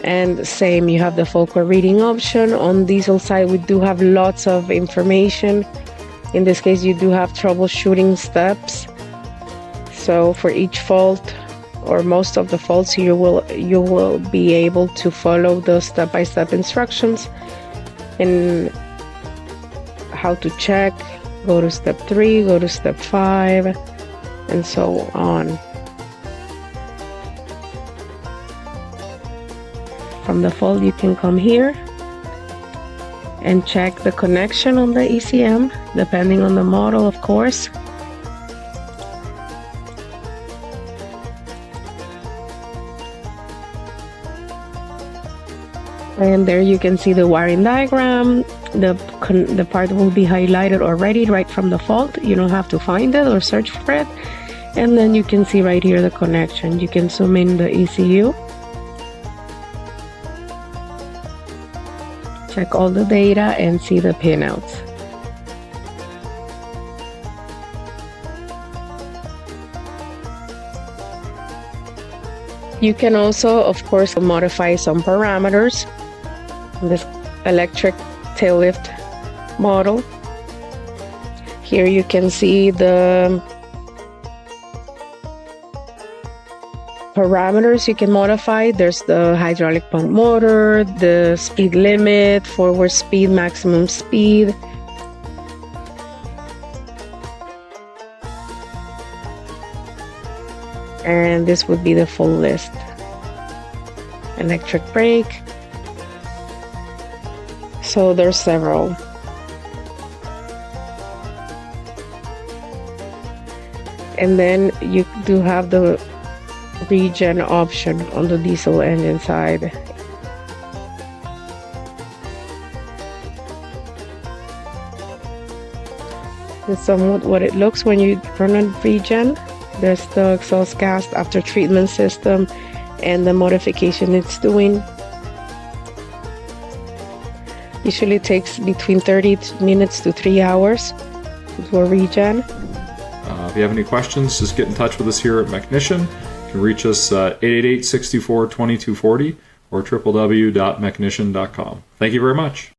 And same, you have the Forklift reading option. On diesel side, we do have lots of information. In this case, you do have troubleshooting steps. So for each fault, or most of the faults, you will be able to follow the step-by-step instructions and how to check. Go to step 3, go to step 5, and so on. From the fault, you can come here and check the connection on the ECM, depending on the model, of course. And there you can see the wiring diagram. The part will be highlighted already right from the fault. You don't have to find it or search for it. And then you can see right here the connection. You can zoom in the ECU. Check all the data and see the pinouts. You can also, of course, modify some parameters. This electric tail lift model. Here you can see the parameters you can modify. There's the hydraulic pump motor, the speed limit, forward speed, maximum speed. And this would be the full list. Electric brake. So there's several. And then you do have the Regen option on the diesel engine side. This is somewhat what it looks when you run on Regen. There's the exhaust gas after treatment system and the modification it's doing. Usually takes between 30 minutes to 3 hours for Regen. If you have any questions, just get in touch with us here at Mechnician. You can reach us at 888-64-2240 or www.mechnician.com. Thank you very much.